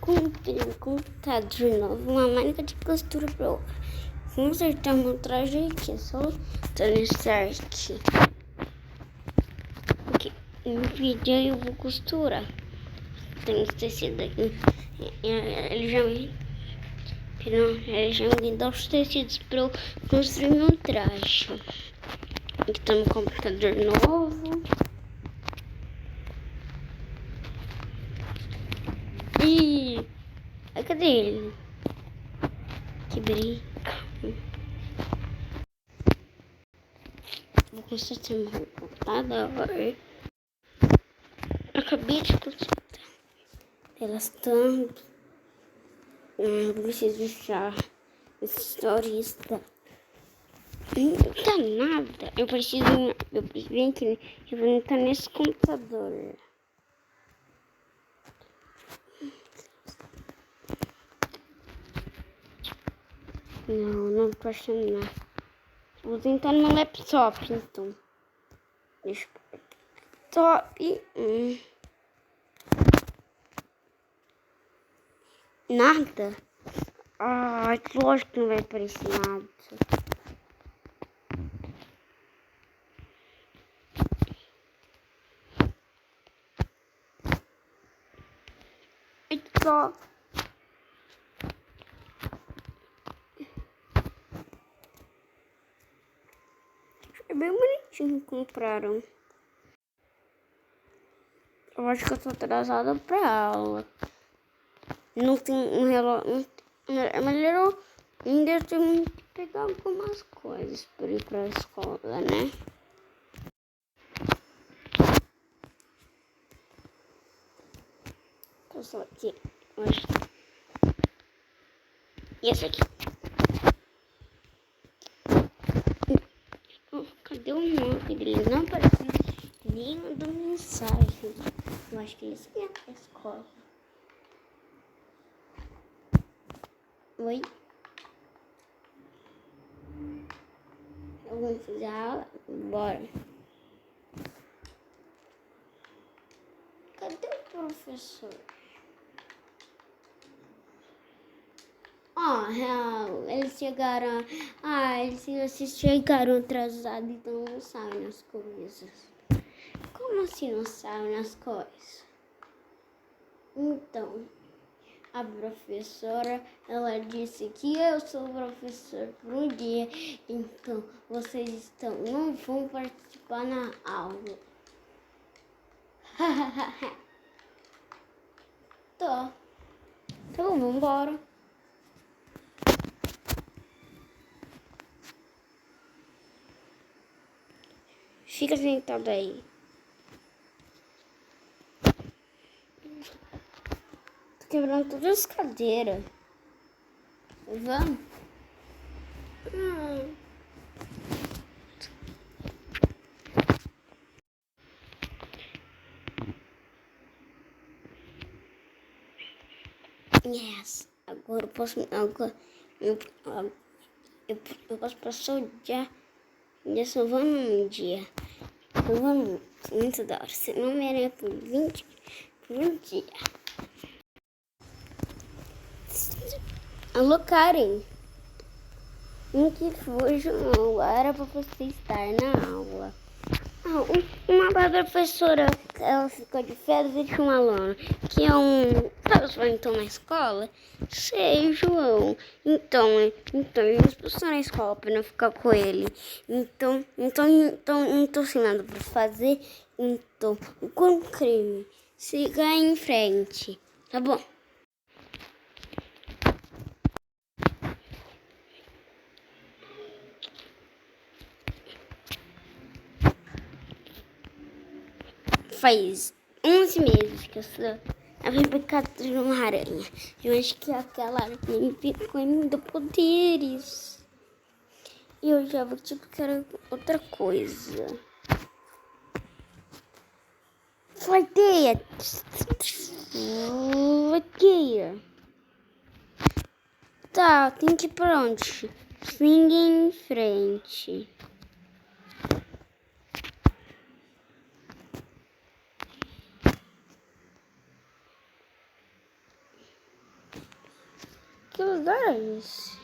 Comprei um computador de novo, uma máquina de costura pra consertar meu traje aqui. É só transar aqui. No vídeo eu vou costurar. Tem esse tecido aqui. Ele já me dá os tecidos pra eu construir meu traje. Aqui tá meu computador novo. E cadê ele? Que brinca. Vou consertar meu computador. Acabei de consertar. Elas estão. Eu preciso achar esse storista. Não tá nada. Eu preciso que eu vou entrar nesse computador. Não tô achando nada. Vou tentar no laptop, então. Deixa eu... Top. Nada? Lógico que não vai aparecer nada. Só... É bem bonitinho que compraram. Eu acho que eu tô atrasada pra aula. Não tem um relógio. É melhor ainda tenho que pegar algumas coisas para ir pra escola, né? Tô só aqui. E esse aqui? Cadê o nome dele? Não apareceu nenhuma da mensagem. Eu acho que ele seria da escola. Oi? Vamos fazer a aula? Bora. Cadê o professor? Eles chegaram. Vocês chegaram atrasados, então não sabem as coisas. Como assim não sabem as coisas? Então, a professora, ela disse que eu sou professor por um dia, então vocês não vão participar na aula. Tá. Então, vamos embora. Fica sentado aí. Tô quebrando todas as cadeiras. Vamos? Yes. Agora eu posso. Eu posso passar o dia salvando um dia. Salvando muito da hora. Se não merece por 20 por um dia. Alô, Karen. O que foi, João? Era pra você estar na aula. Uma professora, ela ficou de férias e tinha um aluno que é sabe os então na escola? Sei, João. Então eles expulsaram na escola pra não ficar com ele. Então, não tô sem nada pra fazer. Então, com crime, siga em frente, tá bom? Faz 11 meses que eu sou a picada de uma aranha. Eu acho que aquela aranha me picou e me deu poderes. E eu já vou te picar outra coisa. Flateia. Flateia. Tá, tem que ir pra onde? Siga em frente. lugar é esse?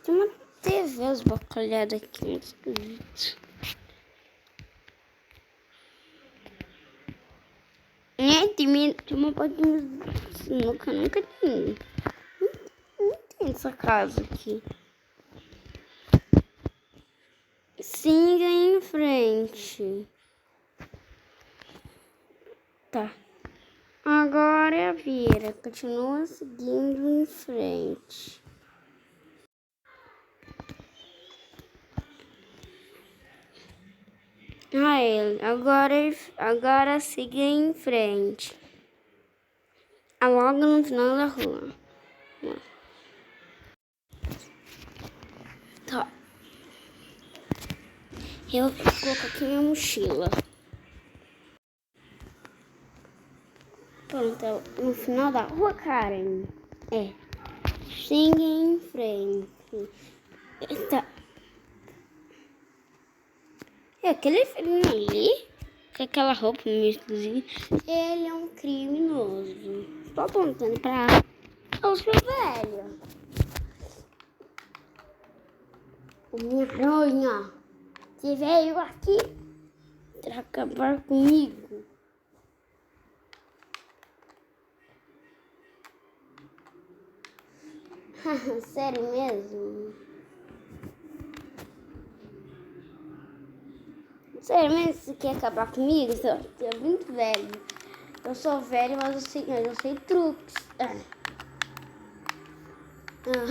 Tem uma TV esbocalhada aqui, muito esquisito. Tem uma bolinha de sinuca, nunca tem. Não tem essa casa aqui. Siga em frente. Tá. Agora vira. Continua seguindo em frente. Aí, agora siga em frente. Logo no final da rua. Tá. Eu vou colocar aqui minha mochila. Pronto, no final da rua, Karen. Siga em frente. Tá. Aquele filhinho ali, com aquela roupa meio esquisita, ele é um criminoso. Tô apontando pra o seu velho. Minha bronha, você veio aqui pra acabar comigo. Sério mesmo? Sério mesmo, você quer acabar comigo? Você é muito velho. Eu sou velho, mas eu sei truques.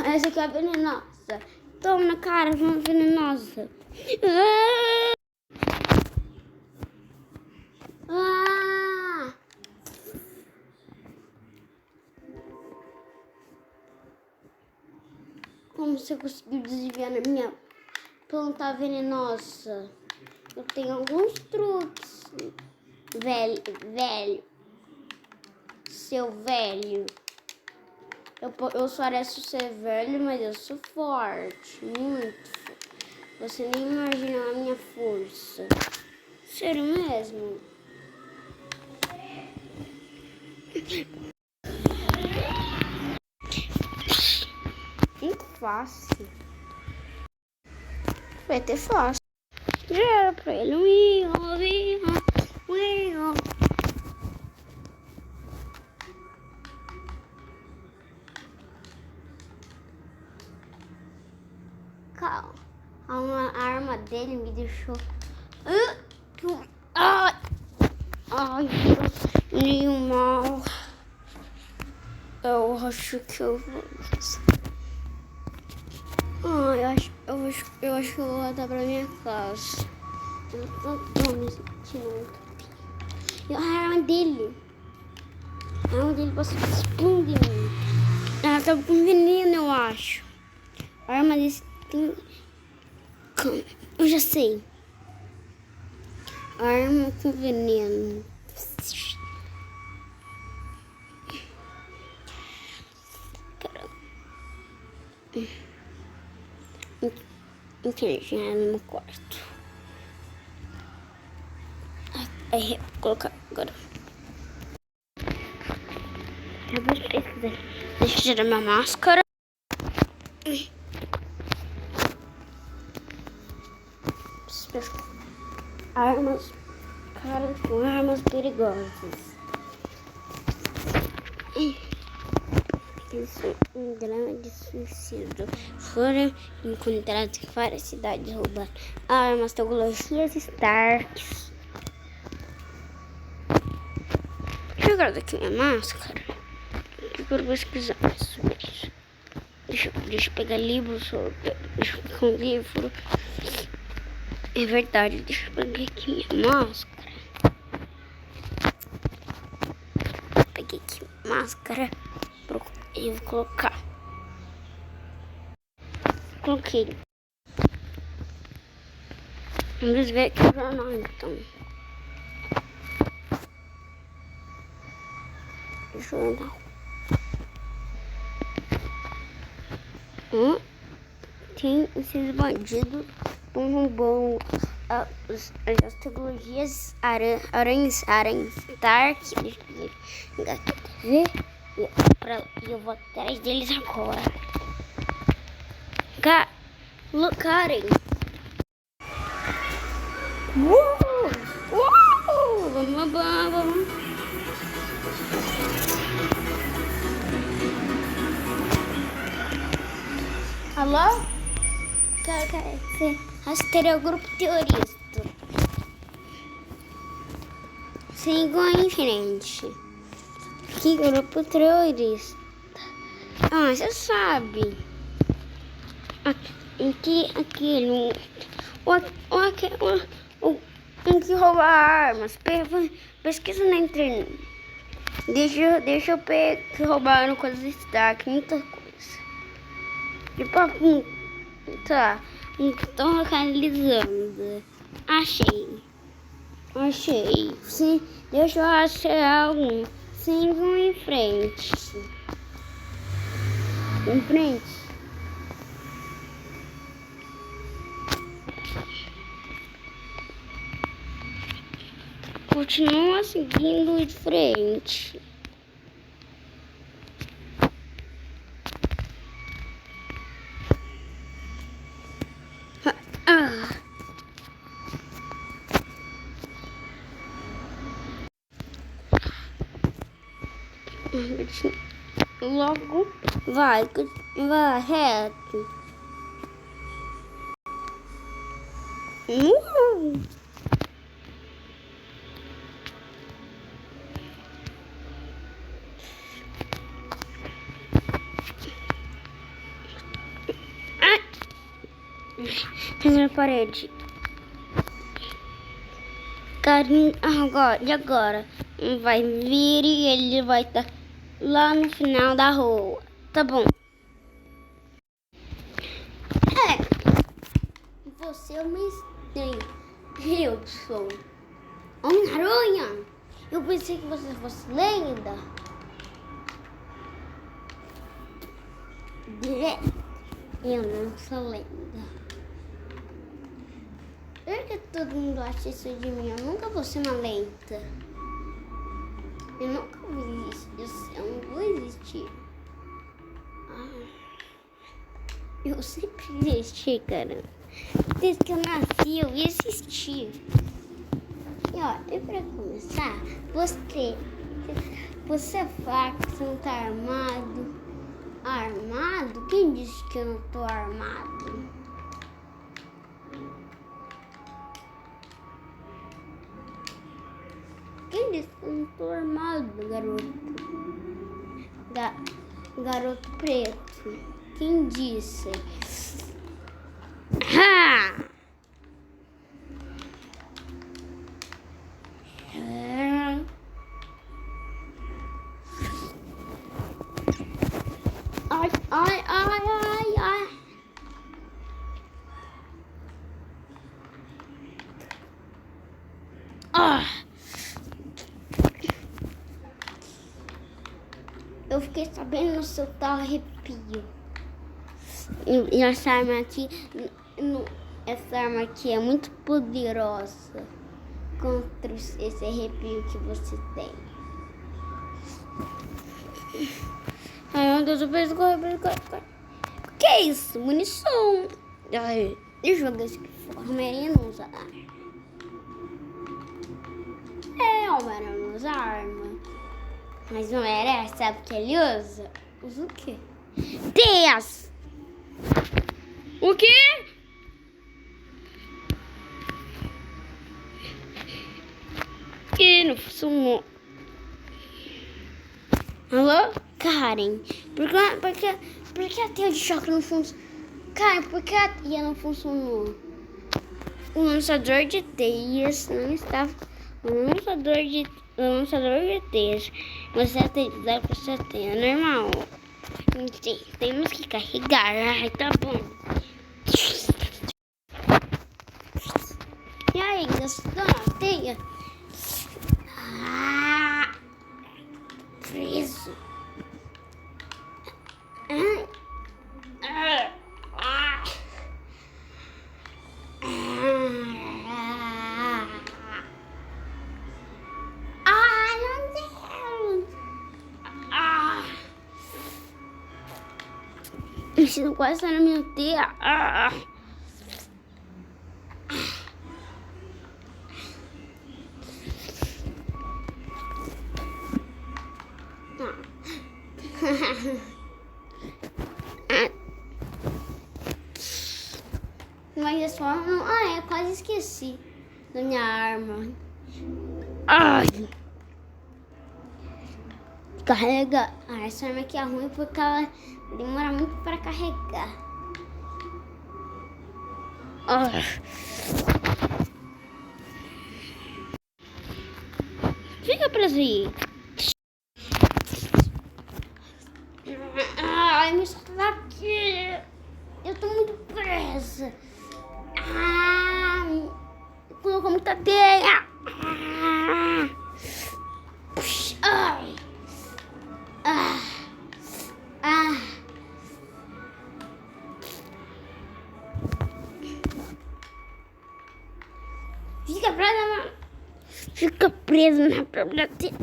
Essa aqui é venenosa. Toma na cara, uma venenosa. Como você conseguiu desviar na minha planta venenosa? Eu tenho alguns truques. Velho. Seu velho. Eu pareço ser velho, mas eu sou forte. Muito forte. Você nem imagina a minha força. Sério mesmo? Muito fácil. Vai ter fácil. Já era pra ele. Calma. A arma dele me deixou. Ai, nenhum mal. Eu acho que eu vou. Eu acho que eu vou voltar pra minha casa. Eu tô me sentindo muito bem. E a arma dele. Passou explode em mim. Ela tava com veneno, eu acho. A arma desse tem. Eu já sei. A arma com veneno. Entendi, é no meu quarto. Aí, vou colocar agora. Eu vou pesquisar. Deixa eu tirar minha máscara. Armas. Cara, com armas perigosas. Isso é um grande suicídio. Foram encontrados em várias cidades roubadas armas, tecnologias Starks. Deixa eu guardar aqui minha máscara. Eu quero pesquisar sobre isso. Deixa eu pegar livro sobre. Deixa eu pegar um livro. É verdade, deixa eu pegar aqui minha máscara. Peguei aqui máscara. E vou colocar. Coloquei. Vamos ver aqui o jornal então. Jornal. Tem esses bandidos roubando as tecnologias aranhas, Stark. Quer ver? E eu vou atrás deles agora. Karen. Vamos. Alô? Você rastreia o grupo terrorista. Sigam em frente. Que grupo terrorista? Você sabe. Aquele que rouba armas. Pesquisa na internet. Deixa eu ver que roubaram coisas de Stark, muita coisa. Tá. Estão localizando. Achei. Sim, deixa eu achar algum. Sigam em frente. Continua seguindo em frente. Logo vai reto. Na parede. Carinho, agora? Vai vir e ele vai estar lá no final da rua. Tá bom. Você é uma estranha. Eu sou Homem-Aranha. Eu pensei que você fosse lenda. Eu não sou lenda. Por que todo mundo acha isso de mim? Eu nunca vou ser uma lenda. Eu nunca vou existir. Eu não vou existir. Eu sempre existi, cara. Desde que eu nasci, eu existi. E ó, e pra começar, você é fraco, você não tá armado. Armado? Quem disse que eu não tô armado? Quem disse que eu não tô armado, garoto? Garoto preto. Quem disse? Ha! Ai. Eu fiquei sabendo no seu tal arrepio. E essa arma aqui é muito poderosa contra esse arrepio que você tem. Ai, meu Deus, eu preciso correr. O que é isso? Munição. Ai, deixa eu jogar isso aqui fora. Homem-Aranha não usa arma. Homem-Aranha não usa arma. Mas o Homem-Aranha sabe o que ele usa? Usa o quê? Teias! O quê? Que não funcionou. Alô? Karen, por que a teia de choque não funcionou? Karen, por que a teia não funcionou? O lançador de teias não estava... O lançador de teias. Você tem que usar para sua teia normal. Temos que carregar. Ai, tá bom. E aí, gostou da teia? Preso. Você quase tá na minha teia. Ah. Mas é só... eu quase esqueci da minha arma. Ai! Carrega. Essa arma aqui é ruim porque ela demora muito para carregar. Fica preso aí. Ai, me solta daqui. Eu tô muito presa. Colocou muita teia. Ai. Fica presa na própria teia.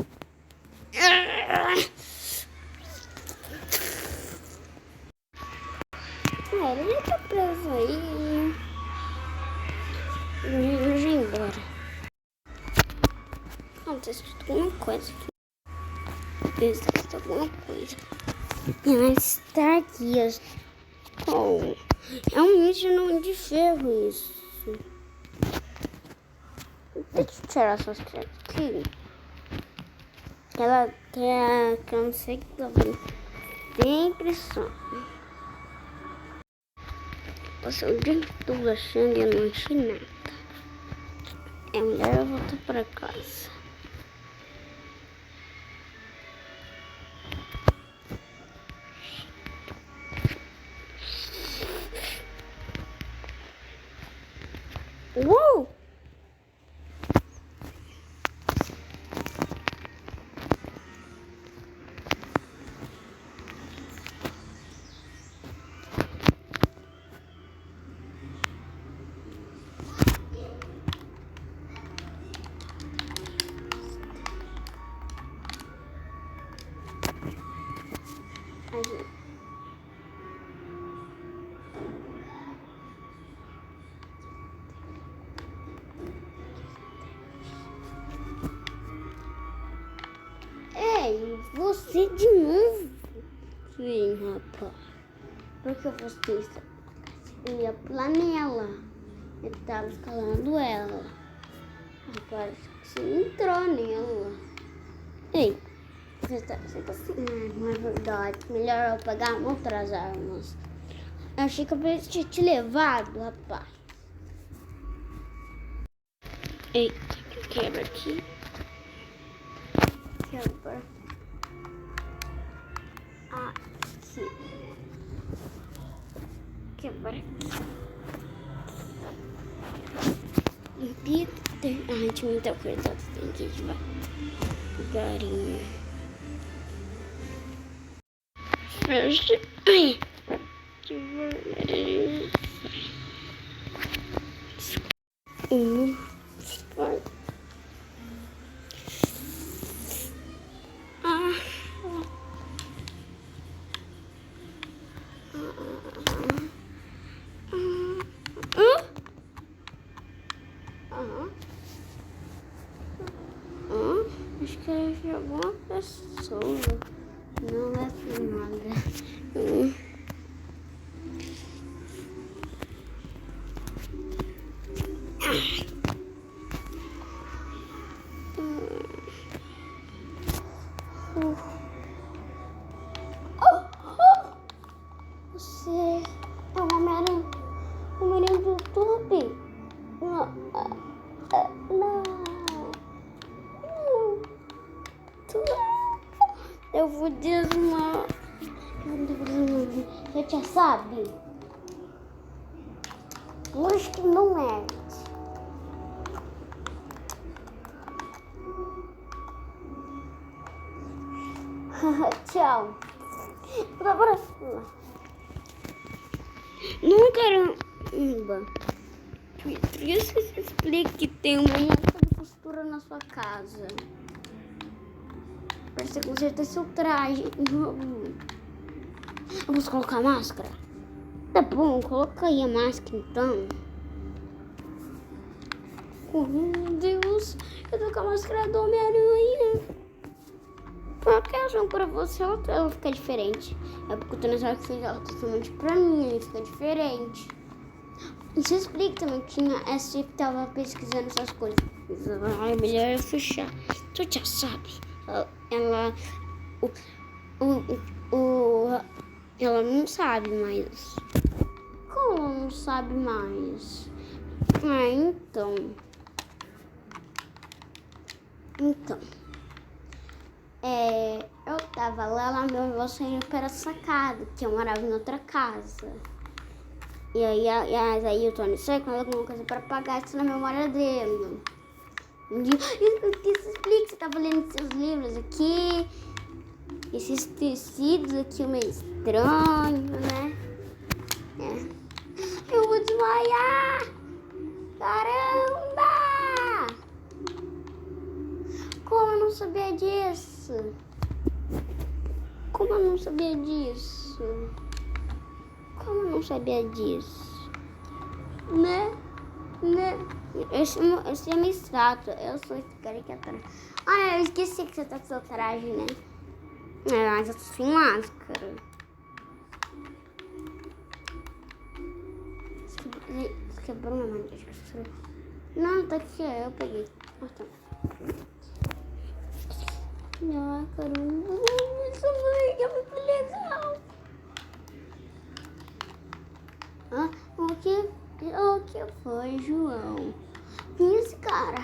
Ele já tá preso aí. Eu já ir embora. Não, tá escrito alguma coisa aqui. Tá escrito alguma coisa. Mas tá aqui, ó. Realmente não é de ferro isso. Deixa eu tirar essas trevas aqui. Ela quer que eu não sei o que tá vendo. Tem impressão. Passei o dia todo achando e eu não achei nada. É melhor eu voltar pra casa. Uou! Ei, você de novo? Sim, rapaz. Porque você ia pular nela. Eu tava escalando ela. Agora você entrou nela. Ei, você tá assim. Não é verdade. Melhor eu pegar outras armas. Eu achei que eu tinha te levado, rapaz. Eita, quebra aqui. Quebra. Aqui. Quebra aqui. Peter. Ai, tinha muita coisa. Tem que ir devagarinho. Fecha. Ai. Devagarinho. Vai. Acho que eu vi alguma pessoa. Não é nada. Você é uma Homem-Aranha do YouTube? Não. Eu vou desmar. Você já sabe? Acho que não é. Tchau. Pra próxima. Não, caramba. Isso que explica que tem uma marca de costura na sua casa. Pra você consertar seu traje. Vamos colocar máscara? Tá bom, coloca aí a máscara então. Oh, meu Deus, eu tô com a máscara do Homem-Aranha. Por que razão pra você ela fica diferente? É porque eu tô nessa hora que ela tá somente pra mim, aí fica diferente. Isso explica também, tinha essa que tava pesquisando essas coisas. Ai, melhor eu fechar. Tu já sabe. Ela. Ela não sabe mais. Como ela não sabe mais? Ah, então. Eu tava lá, meu avô saindo para a sacada, que eu morava em outra casa. E aí o Tony saiu com alguma coisa para pagar isso na memória dele. Isso explica, você tava lendo seus livros aqui. Esses tecidos aqui meio estranho, né? Eu vou desmaiar! Caramba! Como eu não sabia disso? Como eu não sabia disso? Né? Esse é minha estátua. Eu sou esse caricatura. Ah, eu esqueci que você tá com seu traje, né? Mas eu tô sem máscara. Você quebrou minha mão de costura? Não, tá aqui, eu peguei. Tá. Ah, caramba. Isso é muito legal. O que foi, João? Esse cara,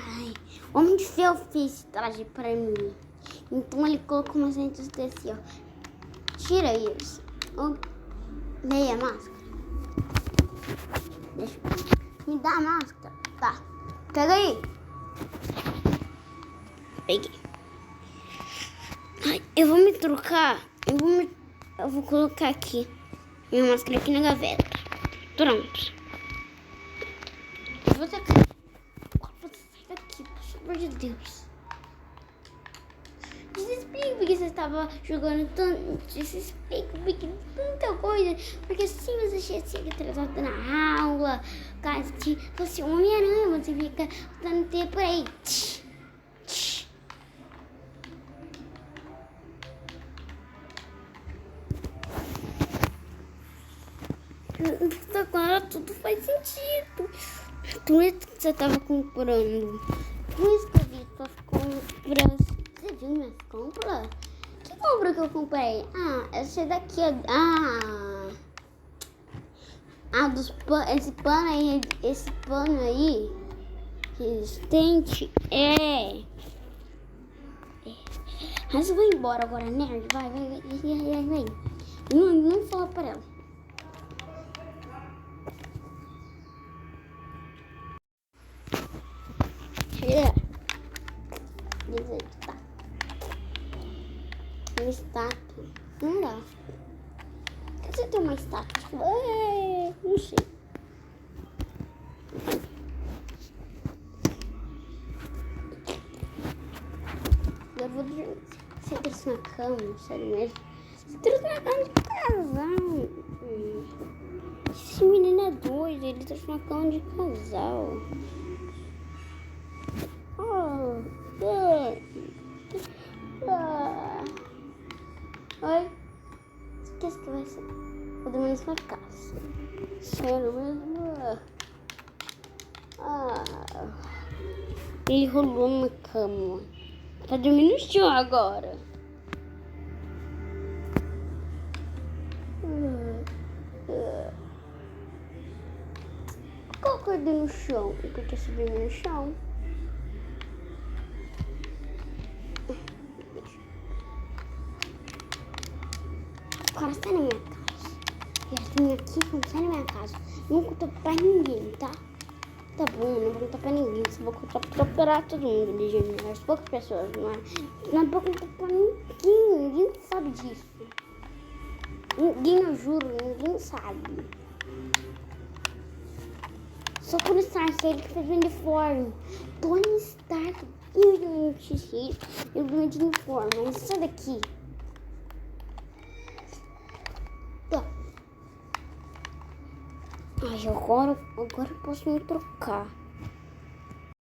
o Homem de Ferro fez esse traje pra mim. Então ele colocou umas lentes desse, ó. Tira isso. Dei a máscara. Deixa. Me dá a máscara. Tá. Pega aí. Peguei. Ai, eu vou me trocar. Eu vou colocar aqui. Minha máscara aqui na gaveta. Pronto. Você sai daqui, pelo amor de Deus. Desexplique porque você estava jogando tanto. Desexplique porque tanta coisa. Porque se você chega atrasado na aula, caso se fosse um Homem-Aranha, você fica dando tempo aí. Agora tudo faz sentido. Tudo isso que você estava comprando. Tudo isso que eu vi suas compras. Você viu minhas compras? Que compra que eu comprei? Essa daqui é. Esse pano aí resistente Mas eu vou embora agora, nerd. Vai. Não fala pra ela. Tira. Desejtar. Uma estátua. Não dá. Por que você tem uma estátua? Não sei. Eu vou dormir. Você trouxe na cama, sério mesmo? Você trouxe na cama de casal. Esse menino é doido, ele trouxe na cama de casal. Oi? Esquece que vai ser. Vou dormir na sua casa. Sério mesmo? Ele rolou na cama. Tá dormindo no chão agora. Por que eu acordei no chão? Porque você dormiu no chão. Agora sai na minha casa. Já vim aqui, não sai na minha casa. Não conta pra ninguém, tá? Tá bom, não vou contar pra ninguém. Só vou contar pra todo mundo ali, gente. As poucas pessoas, não é? Não vou contar pra ninguém. Ninguém sabe disso. Ninguém, eu juro, ninguém sabe. Só Tony Stark, ele que fez o uniforme. Tony Stark, eu ganhei de uniforme. Mas sai daqui. Ai, agora eu posso me trocar.